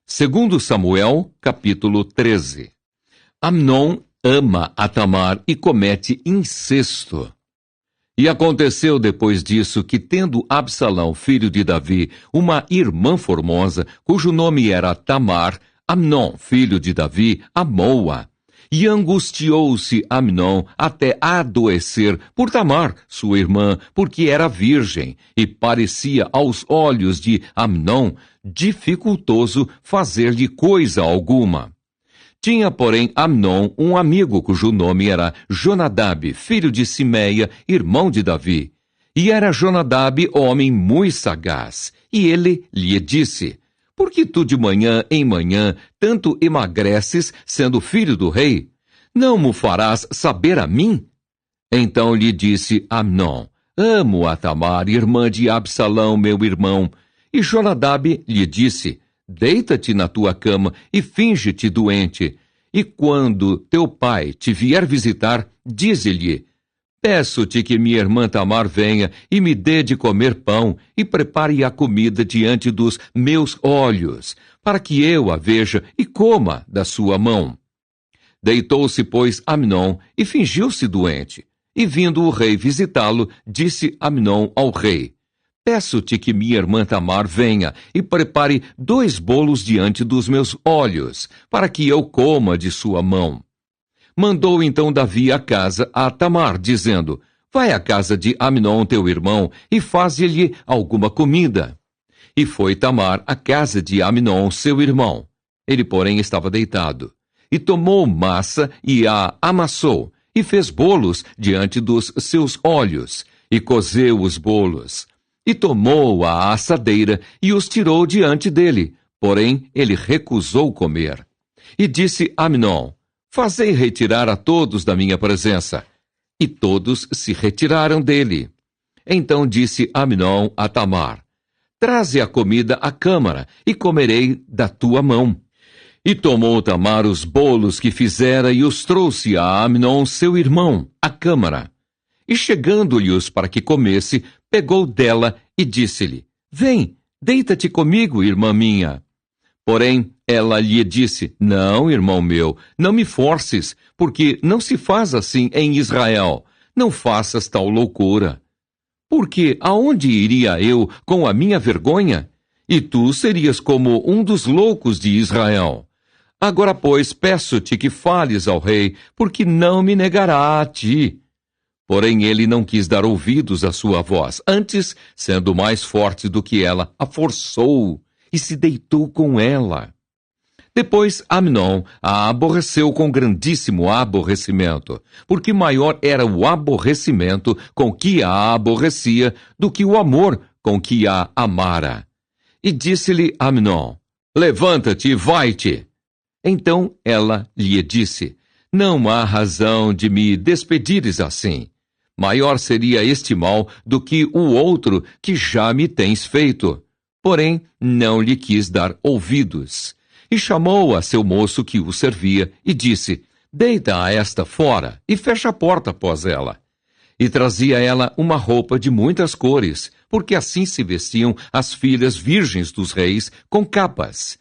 Segundo Samuel, capítulo 13. Amnon ama a Tamar e comete incesto. E aconteceu depois disso que, tendo Absalão, filho de Davi, uma irmã formosa, cujo nome era Tamar, Amnon, filho de Davi, amou-a. E angustiou-se Amnon até adoecer por Tamar, sua irmã, porque era virgem, e parecia aos olhos de Amnon dificultoso fazer-lhe coisa alguma. Tinha, porém, Amnon um amigo cujo nome era Jonadab, filho de Simeia, irmão de Davi. E era Jonadab homem muito sagaz, e ele lhe disse: por que tu de manhã em manhã tanto emagreces, sendo filho do rei? Não mo farás saber a mim? Então lhe disse Amnon: amo a Tamar, irmã de Absalão, meu irmão. E Jonadab lhe disse: deita-te na tua cama e finge-te doente. E quando teu pai te vier visitar, dize-lhe: peço-te que minha irmã Tamar venha e me dê de comer pão e prepare a comida diante dos meus olhos, para que eu a veja e coma da sua mão. Deitou-se, pois, Amnon e fingiu-se doente. E vindo o rei visitá-lo, disse Amnon ao rei: peço-te que minha irmã Tamar venha e prepare 2 bolos diante dos meus olhos, para que eu coma de sua mão. Mandou então Davi a casa a Tamar, dizendo: vai à casa de Amnon teu irmão e faze-lhe alguma comida. E foi Tamar à casa de Amnon seu irmão. Ele, porém, estava deitado. E tomou massa e a amassou, e fez bolos diante dos seus olhos, e cozeu os bolos. E tomou a assadeira e os tirou diante dele, porém ele recusou comer. E disse Amnon: fazei retirar a todos da minha presença. E todos se retiraram dele. Então disse Amnon a Tamar: traze a comida à câmara, e comerei da tua mão. E tomou Tamar os bolos que fizera e os trouxe a Amnon, seu irmão, à câmara. E chegando-lhe-os para que comesse, pegou dela e disse-lhe: vem, deita-te comigo, irmã minha. Porém, ela lhe disse: não, irmão meu, não me forces, porque não se faz assim em Israel. Não faças tal loucura. Porque aonde iria eu com a minha vergonha? E tu serias como um dos loucos de Israel. Agora, pois, peço-te que fales ao rei, porque não me negará a ti. Porém, ele não quis dar ouvidos à sua voz. Antes, sendo mais forte do que ela, a forçou e se deitou com ela. Depois, Amnon a aborreceu com grandíssimo aborrecimento, porque maior era o aborrecimento com que a aborrecia do que o amor com que a amara. E disse-lhe Amnon: levanta-te e vai-te. Então ela lhe disse: não há razão de me despedires assim. Maior seria este mal do que o outro que já me tens feito. Porém, não lhe quis dar ouvidos. E chamou a seu moço que o servia e disse: deita a esta fora e fecha a porta após ela. E trazia ela uma roupa de muitas cores, porque assim se vestiam as filhas virgens dos reis com capas.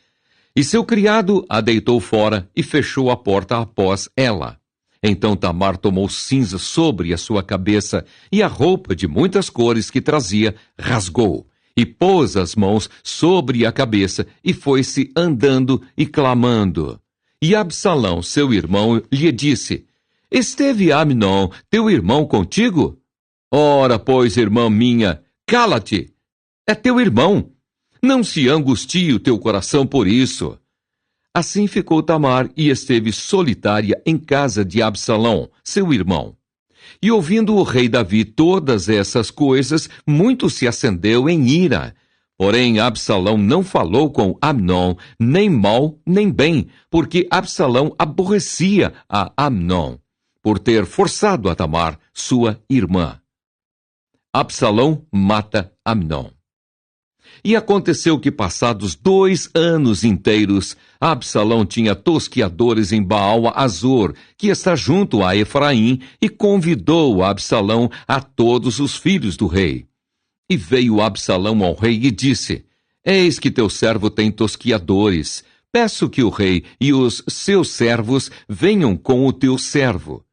E seu criado a deitou fora e fechou a porta após ela. Então Tamar tomou cinza sobre a sua cabeça e a roupa de muitas cores que trazia rasgou, e pôs as mãos sobre a cabeça e foi-se andando e clamando. E Absalão, seu irmão, lhe disse: esteve Amnon, teu irmão, contigo? Ora, pois, irmã minha, cala-te! É teu irmão. Não se angustie o teu coração por isso. Assim ficou Tamar e esteve solitária em casa de Absalão, seu irmão. E ouvindo o rei Davi todas essas coisas, muito se acendeu em ira. Porém, Absalão não falou com Amnon, nem mal nem bem, porque Absalão aborrecia a Amnon, por ter forçado a Tamar, sua irmã. Absalão mata Amnon. E aconteceu que, passados 2 anos inteiros, Absalão tinha tosquiadores em Baal-Azor, que está junto a Efraim, e convidou Absalão a todos os filhos do rei. E veio Absalão ao rei e disse: eis que teu servo tem tosquiadores, peço que o rei e os seus servos venham com o teu servo.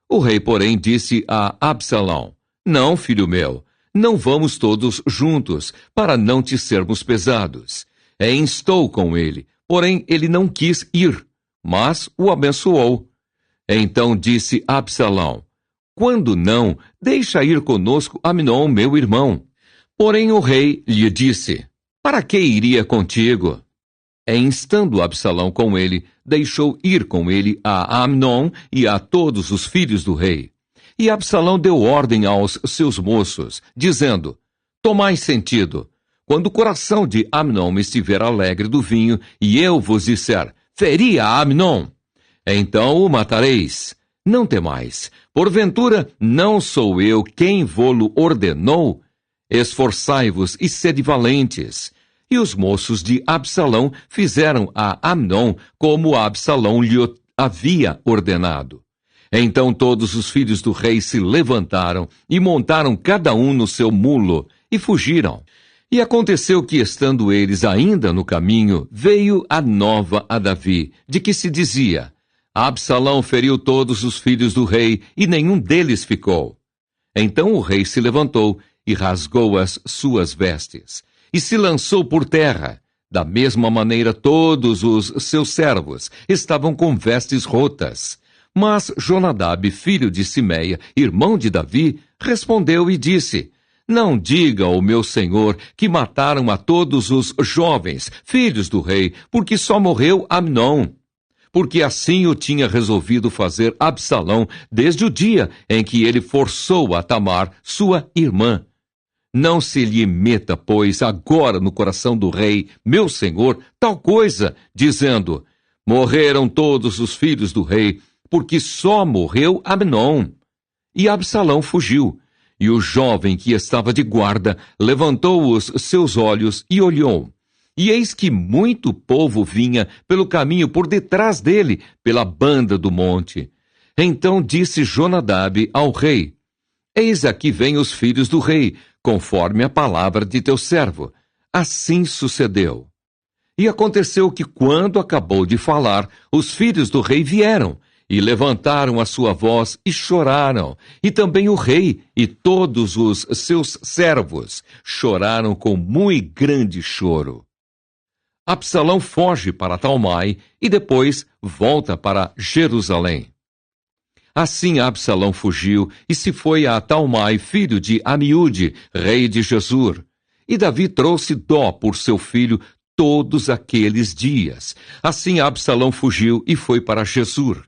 O rei, porém, disse a Absalão: Não, filho meu, não vamos todos juntos, para não te sermos pesados. Instou com ele, porém ele não quis ir, mas o abençoou. Então disse Absalão: Quando não, deixa ir conosco Amnon, meu irmão. Porém o rei lhe disse: Para que iria contigo? Instando Absalão com ele, deixou ir com ele a Amnon e a todos os filhos do rei. E Absalão deu ordem aos seus moços, dizendo: Tomai sentido. Quando o coração de Amnon estiver alegre do vinho, e eu vos disser: Feri a Amnon, então o matareis. Não temais, porventura não sou eu quem vô-lo ordenou? Esforçai-vos e sede valentes. E os moços de Absalão fizeram a Amnon como Absalão lhe havia ordenado. Então todos os filhos do rei se levantaram e montaram cada um no seu mulo e fugiram. E aconteceu que, estando eles ainda no caminho, veio a nova a Davi, de que se dizia: Absalão feriu todos os filhos do rei e nenhum deles ficou. Então o rei se levantou e rasgou as suas vestes e se lançou por terra. Da mesma maneira, todos os seus servos estavam com vestes rotas. Mas Jonadab, filho de Simeia, irmão de Davi, respondeu e disse: Não diga ao meu senhor que mataram a todos os jovens, filhos do rei, porque só morreu Amnon. Porque assim o tinha resolvido fazer Absalão desde o dia em que ele forçou a Tamar, sua irmã. Não se lhe meta, pois, agora no coração do rei, meu senhor, tal coisa, dizendo: Morreram todos os filhos do rei, porque só morreu Amnon. E Absalão fugiu, e o jovem que estava de guarda levantou os seus olhos e olhou. E eis que muito povo vinha pelo caminho por detrás dele, pela banda do monte. Então disse Jonadab ao rei: Eis aqui vêm os filhos do rei, conforme a palavra de teu servo. Assim sucedeu. E aconteceu que, quando acabou de falar, os filhos do rei vieram, e levantaram a sua voz e choraram, e também o rei e todos os seus servos choraram com muito grande choro. Absalão foge para Talmai e depois volta para Jerusalém. Assim Absalão fugiu e se foi a Talmai, filho de Amiúde, rei de Gesur. E Davi trouxe dó por seu filho todos aqueles dias. Assim Absalão fugiu e foi para Gesur.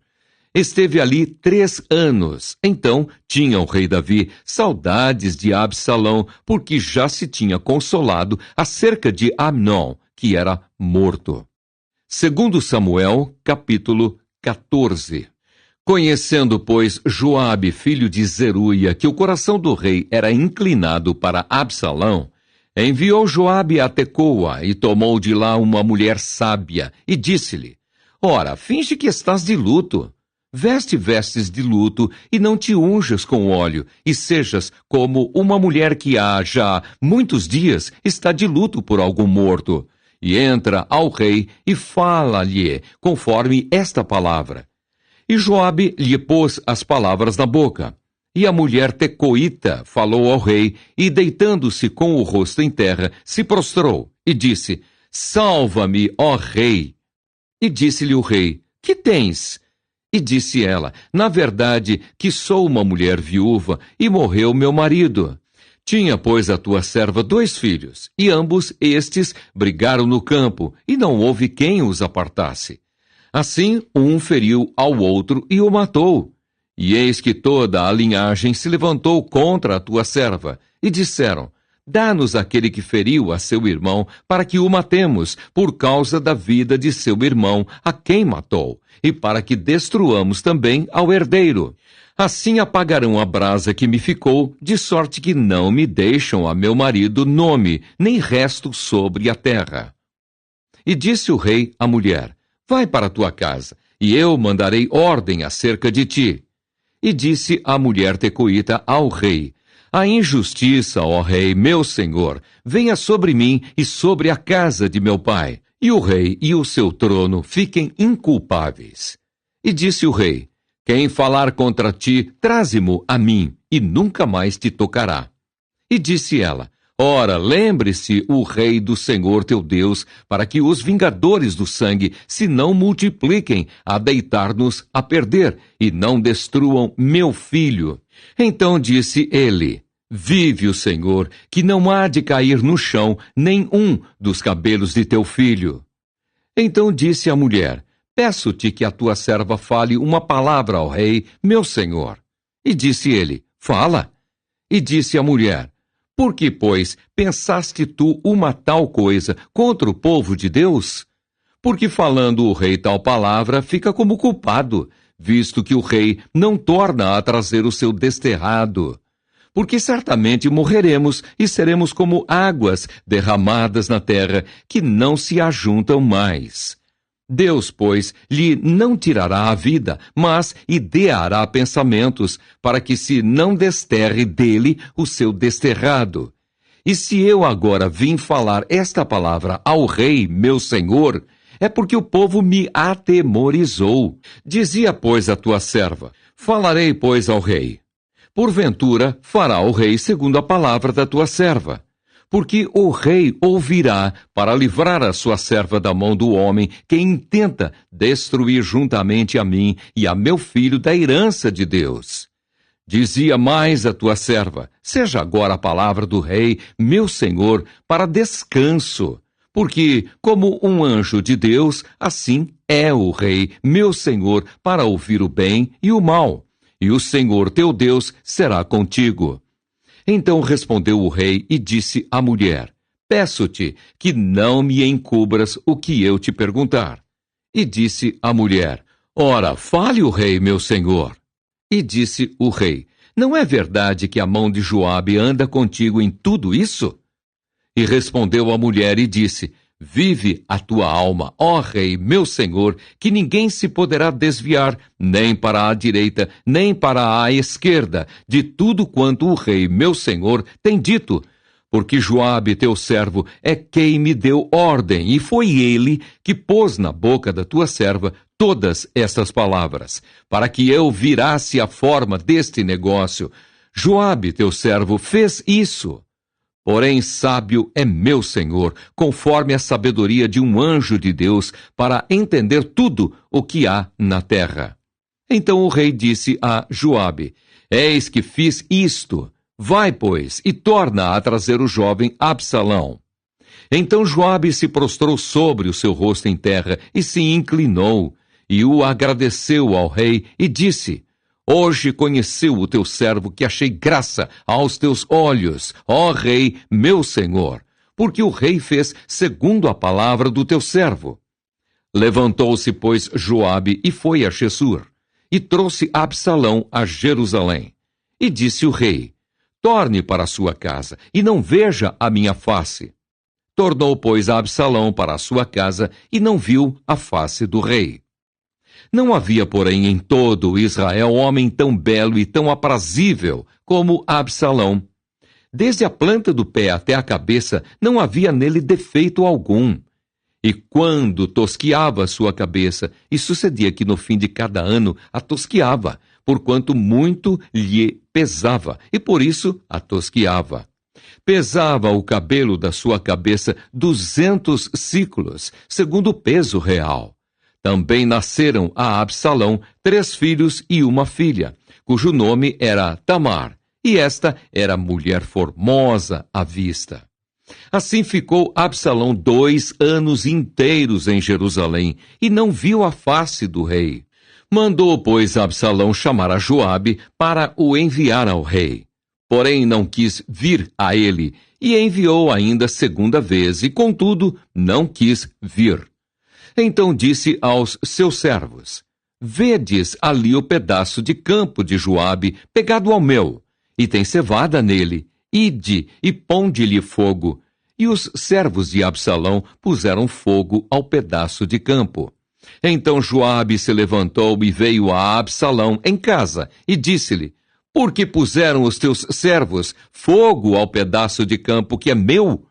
Esteve ali 3 anos. Então tinha o rei Davi saudades de Absalão, porque já se tinha consolado acerca de Amnon, que era morto. Segundo Samuel, capítulo 14. Conhecendo, pois, Joabe, filho de Zeruia, que o coração do rei era inclinado para Absalão, enviou Joabe a Tecoa e tomou de lá uma mulher sábia e disse-lhe: Ora, finge que estás de luto. Veste vestes de luto e não te unjas com óleo, e sejas como uma mulher que há já muitos dias está de luto por algum morto. E entra ao rei e fala-lhe conforme esta palavra. E Joabe lhe pôs as palavras na boca. E a mulher tecoíta falou ao rei, e deitando-se com o rosto em terra, se prostrou, e disse: Salva-me, ó rei! E disse-lhe o rei: Que tens? E disse ela: Na verdade, que sou uma mulher viúva, e morreu meu marido. Tinha, pois, a tua serva 2 filhos, e ambos estes brigaram no campo, e não houve quem os apartasse. Assim, um feriu ao outro e o matou. E eis que toda a linhagem se levantou contra a tua serva, e disseram: Dá-nos aquele que feriu a seu irmão, para que o matemos, por causa da vida de seu irmão, a quem matou, e para que destruamos também ao herdeiro. Assim apagarão a brasa que me ficou, de sorte que não me deixam a meu marido nome, nem resto sobre a terra. E disse o rei à mulher: Vai para a tua casa, e eu mandarei ordem acerca de ti. E disse a mulher tecoíta ao rei: A injustiça, ó rei, meu senhor, venha sobre mim e sobre a casa de meu pai. e o rei e o seu trono fiquem inculpáveis. E disse o rei: quem falar contra ti, traze-mo a mim, e nunca mais te tocará. E disse ela: ora, lembre-se o rei do Senhor teu Deus, para que os vingadores do sangue se não multipliquem a deitar-nos a perder, e não destruam meu filho. Então disse ele: vive o Senhor, que não há de cair no chão nenhum dos cabelos de teu filho. Então disse a mulher: peço-te que a tua serva fale uma palavra ao rei, meu senhor. E disse ele: fala. E disse a mulher: por que, pois, pensaste tu uma tal coisa contra o povo de Deus? Porque falando o rei tal palavra, fica como culpado, visto que o rei não torna a trazer o seu desterrado. Porque certamente morreremos e seremos como águas derramadas na terra, que não se ajuntam mais. Deus, pois, lhe não tirará a vida, mas ideará pensamentos, para que se não desterre dele o seu desterrado. E se eu agora vim falar esta palavra ao rei, meu senhor, é porque o povo me atemorizou. Dizia, pois, a tua serva: falarei, pois, ao rei. Porventura, fará o rei segundo a palavra da tua serva. Porque o rei ouvirá para livrar a sua serva da mão do homem que intenta destruir juntamente a mim e a meu filho da herança de Deus. Dizia mais a tua serva: seja agora a palavra do rei, meu senhor, para descanso. Porque, como um anjo de Deus, assim é o rei, meu senhor, para ouvir o bem e o mal. E o Senhor teu Deus será contigo. Então respondeu o rei e disse à mulher: peço-te que não me encubras o que eu te perguntar. E disse a mulher: ora, fale o rei, meu senhor. E disse o rei: não é verdade que a mão de Joabe anda contigo em tudo isso? E respondeu a mulher e disse: vive a tua alma, ó rei, meu senhor, que ninguém se poderá desviar, nem para a direita, nem para a esquerda, de tudo quanto o rei, meu senhor, tem dito. Porque Joabe, teu servo, é quem me deu ordem, e foi ele que pôs na boca da tua serva todas estas palavras, para que eu virasse a forma deste negócio. Joabe, teu servo, fez isso. Porém, sábio é meu senhor, conforme a sabedoria de um anjo de Deus, para entender tudo o que há na terra. Então o rei disse a Joabe: eis que fiz isto. Vai, pois, e torna a trazer o jovem Absalão. Então Joabe se prostrou sobre o seu rosto em terra e se inclinou, e o agradeceu ao rei e disse: hoje conheceu o teu servo que achei graça aos teus olhos, ó rei, meu senhor, porque o rei fez segundo a palavra do teu servo. Levantou-se, pois, Joabe e foi a Gessur, e trouxe Absalão a Jerusalém. E disse o rei: torne para a sua casa, e não veja a minha face. Tornou, pois, Absalão para a sua casa, e não viu a face do rei. Não havia, porém, em todo Israel homem tão belo e tão aprazível como Absalão. Desde a planta do pé até a cabeça, não havia nele defeito algum. E quando tosquiava sua cabeça, e sucedia que no fim de cada ano a tosquiava, porquanto muito lhe pesava, e por isso a tosquiava. Pesava o cabelo da sua cabeça 200 siclos, segundo o peso real. Também nasceram a Absalão 3 filhos e uma filha, cujo nome era Tamar, e esta era mulher formosa à vista. Assim ficou Absalão 2 anos inteiros em Jerusalém, e não viu a face do rei. Mandou, pois, Absalão chamar a Joabe para o enviar ao rei. Porém não quis vir a ele, e enviou ainda segunda vez, e contudo não quis vir. Então disse aos seus servos: vedes ali o pedaço de campo de Joabe pegado ao meu, e tem cevada nele, ide e ponde-lhe fogo. E os servos de Absalão puseram fogo ao pedaço de campo. Então Joabe se levantou e veio a Absalão em casa, e disse-lhe: por que puseram os teus servos fogo ao pedaço de campo que é meu?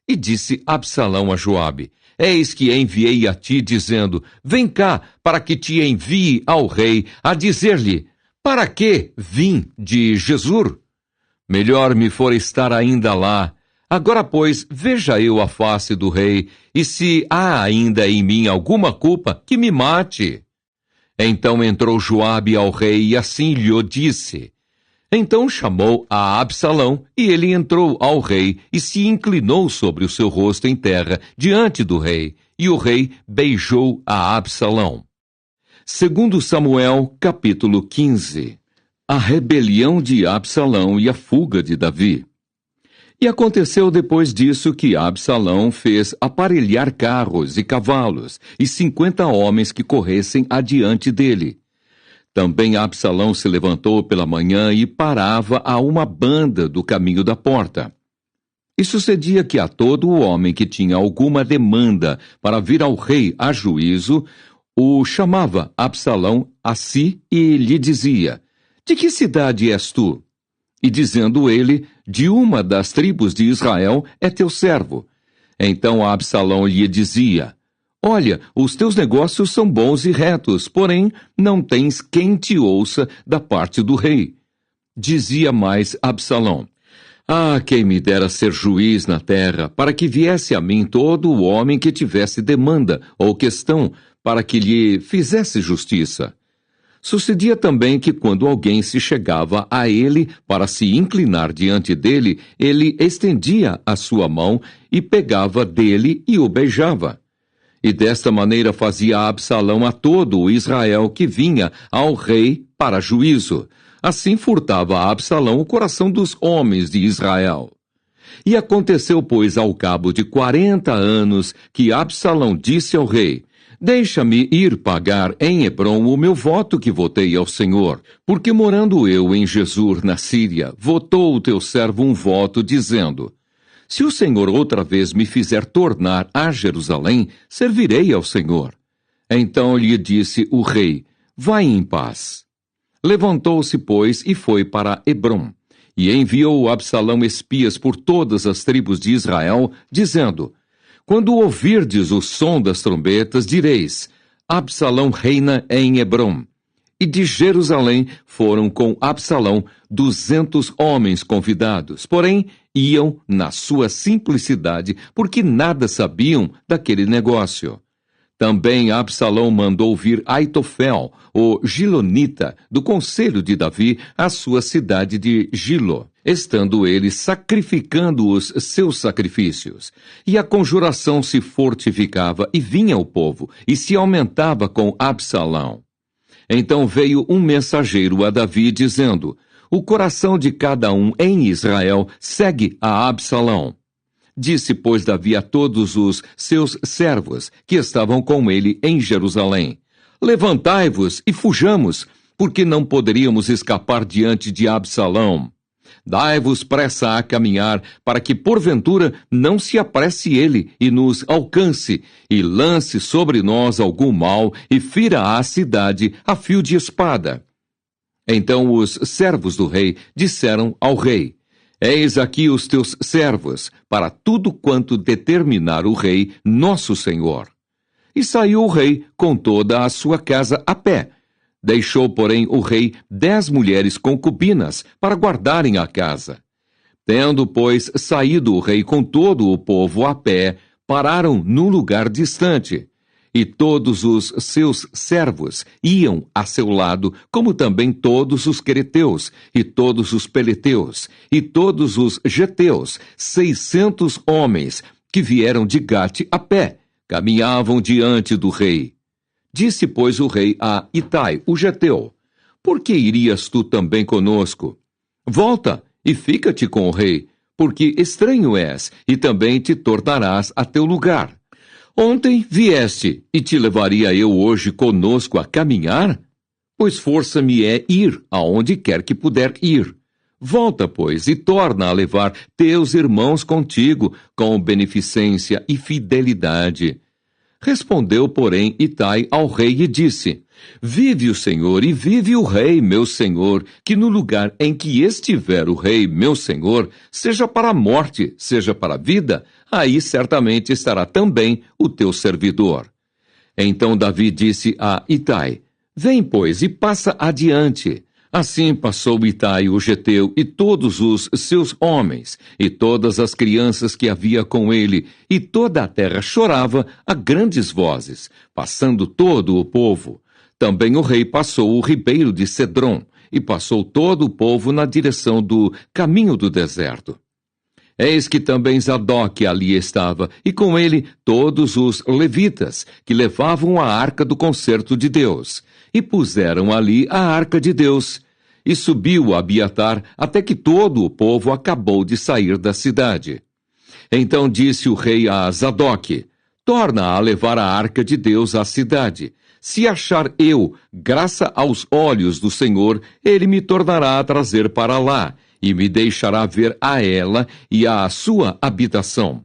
E disse Absalão a Joabe: Eis que enviei a ti, dizendo, vem cá, para que te envie ao rei, a dizer-lhe, para que vim de Jesur? Melhor me for estar ainda lá. Agora, pois, veja eu a face do rei, e se há ainda em mim alguma culpa, que me mate. Então entrou Joabe ao rei, e assim lhe disse. Então chamou a Absalão, e ele entrou ao rei, e se inclinou sobre o seu rosto em terra, diante do rei, e o rei beijou a Absalão. 2 Samuel, capítulo 15. A rebelião de Absalão e a fuga de Davi. E aconteceu depois disso que Absalão fez aparelhar carros e cavalos, e 50 homens que corressem adiante dele. Também Absalão se levantou pela manhã e parava a uma banda do caminho da porta. E sucedia que a todo homem que tinha alguma demanda para vir ao rei a juízo, o chamava Absalão a si e lhe dizia, de que cidade és tu? E dizendo ele, de uma das tribos de Israel é teu servo. Então Absalão lhe dizia, olha, os teus negócios são bons e retos, porém não tens quem te ouça da parte do rei. Dizia mais Absalão, quem me dera ser juiz na terra, para que viesse a mim todo o homem que tivesse demanda ou questão, para que lhe fizesse justiça. Sucedia também que quando alguém se chegava a ele para se inclinar diante dele, ele estendia a sua mão e pegava dele e o beijava. E desta maneira fazia Absalão a todo o Israel que vinha ao rei para juízo. Assim furtava Absalão o coração dos homens de Israel. E aconteceu, pois, ao cabo de 40 anos, que Absalão disse ao rei, deixa-me ir pagar em Hebrom o meu voto que votei ao Senhor, porque morando eu em Jesur, na Síria, votou o teu servo um voto, dizendo, se o Senhor outra vez me fizer tornar a Jerusalém, servirei ao Senhor. Então lhe disse o rei, vai em paz. Levantou-se, pois, e foi para Hebrom, e enviou Absalão espias por todas as tribos de Israel, dizendo, quando ouvirdes o som das trombetas, direis, Absalão reina em Hebrom. E de Jerusalém foram com Absalão 200 homens convidados, porém iam na sua simplicidade, porque nada sabiam daquele negócio. Também Absalão mandou vir Aitofel, o Gilonita, do conselho de Davi, à sua cidade de Gilo, estando ele sacrificando os seus sacrifícios. E a conjuração se fortificava, e vinha o povo, e se aumentava com Absalão. Então veio um mensageiro a Davi, dizendo, o coração de cada um em Israel segue a Absalão. Disse, pois, Davi a todos os seus servos que estavam com ele em Jerusalém, levantai-vos e fujamos, porque não poderíamos escapar diante de Absalão. Dai-vos pressa a caminhar, para que porventura não se apresse ele e nos alcance, e lance sobre nós algum mal, e fira a cidade a fio de espada. Então os servos do rei disseram ao rei, eis aqui os teus servos, para tudo quanto determinar o rei, nosso senhor. E saiu o rei com toda a sua casa a pé. Deixou, porém, o rei 10 mulheres concubinas para guardarem a casa. Tendo, pois, saído o rei com todo o povo a pé, pararam num lugar distante. E todos os seus servos iam a seu lado, como também todos os quereteus, e todos os peleteus, e todos os geteus, 600 homens, que vieram de Gate a pé, caminhavam diante do rei. Disse, pois, o rei a Itai, o geteu, por que irias tu também conosco? Volta e fica-te com o rei, porque estranho és, e também te tornarás a teu lugar. Ontem vieste, e te levaria eu hoje conosco a caminhar? Pois força me é ir aonde quer que puder ir. Volta, pois, e torna a levar teus irmãos contigo, com beneficência e fidelidade. Respondeu, porém, Itai ao rei e disse, vive o Senhor e vive o rei, meu senhor, que no lugar em que estiver o rei, meu senhor, seja para a morte, seja para a vida, aí certamente estará também o teu servidor. Então Davi disse a Itai: Vem, pois, e passa adiante. Assim passou Itai o geteu e todos os seus homens, e todas as crianças que havia com ele, e toda a terra chorava a grandes vozes, passando todo o povo. Também o rei passou o ribeiro de Cedrom, e passou todo o povo na direção do caminho do deserto. Eis que também Zadok ali estava, e com ele todos os levitas, que levavam a arca do concerto de Deus. E puseram ali a arca de Deus. E subiu Abiatar, até que todo o povo acabou de sair da cidade. Então disse o rei a Zadok: Torna a levar a arca de Deus à cidade. Se achar eu graça aos olhos do Senhor, ele me tornará a trazer para lá, e me deixará ver a ela e à sua habitação.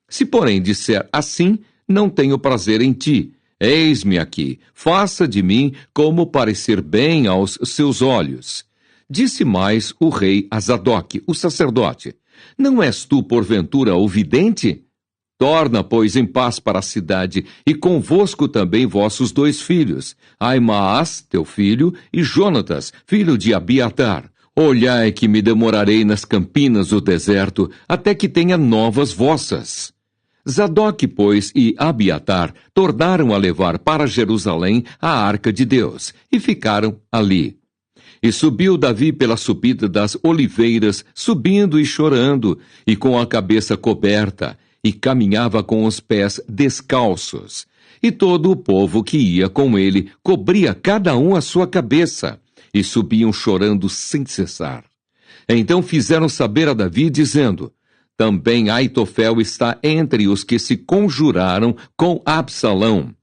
Se, porém, disser assim, não tenho prazer em ti, eis-me aqui, faça de mim como parecer bem aos seus olhos. Disse mais o rei a Zadok, o sacerdote: Não és tu, porventura, o vidente? Torna, pois, em paz para a cidade, e convosco também vossos 2 filhos, Aimaas, teu filho, e Jonatas, filho de Abiatar. Olhai que me demorarei nas campinas do deserto, até que tenha novas vossas. Zadok, pois, e Abiatar tornaram a levar para Jerusalém a arca de Deus, e ficaram ali. E subiu Davi pela subida das oliveiras, subindo e chorando, e com a cabeça coberta, e caminhava com os pés descalços. E todo o povo que ia com ele cobria cada um a sua cabeça, e subiam chorando sem cessar. Então fizeram saber a Davi, dizendo: Também Aitofel está entre os que se conjuraram com Absalão.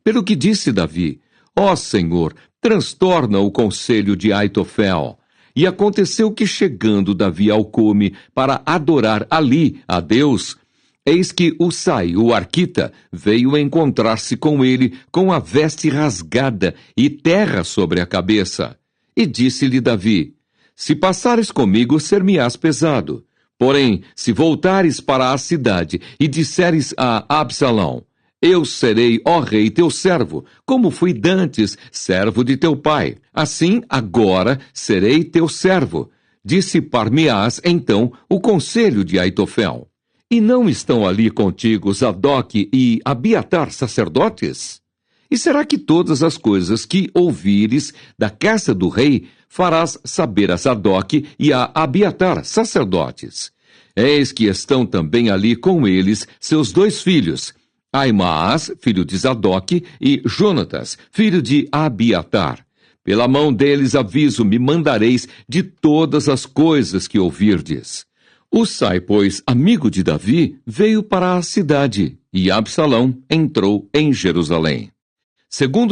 Pelo que disse Davi: Ó Senhor, transtorna o conselho de Aitofel. E aconteceu que, chegando Davi ao cume para adorar ali a Deus, eis que Usai, o arquita, veio encontrar-se com ele com a veste rasgada e terra sobre a cabeça. E disse-lhe Davi: Se passares comigo, ser-me-ás pesado. Porém, se voltares para a cidade e disseres a Absalão: Eu serei, ó rei, teu servo, como fui dantes, servo de teu pai. Assim, agora, serei teu servo. Dissipar-me-ás, então, o conselho de Aitofel. E não estão ali contigo Zadok e Abiatar, sacerdotes? E será que todas as coisas que ouvires da casa do rei farás saber a Zadok e a Abiatar, sacerdotes? Eis que estão também ali com eles seus 2 filhos, Aimaas, filho de Zadok, e Jonatas, filho de Abiatar. Pela mão deles aviso me mandareis de todas as coisas que ouvirdes. Usai, pois, amigo de Davi, veio para a cidade, e Absalão entrou em Jerusalém. Segundo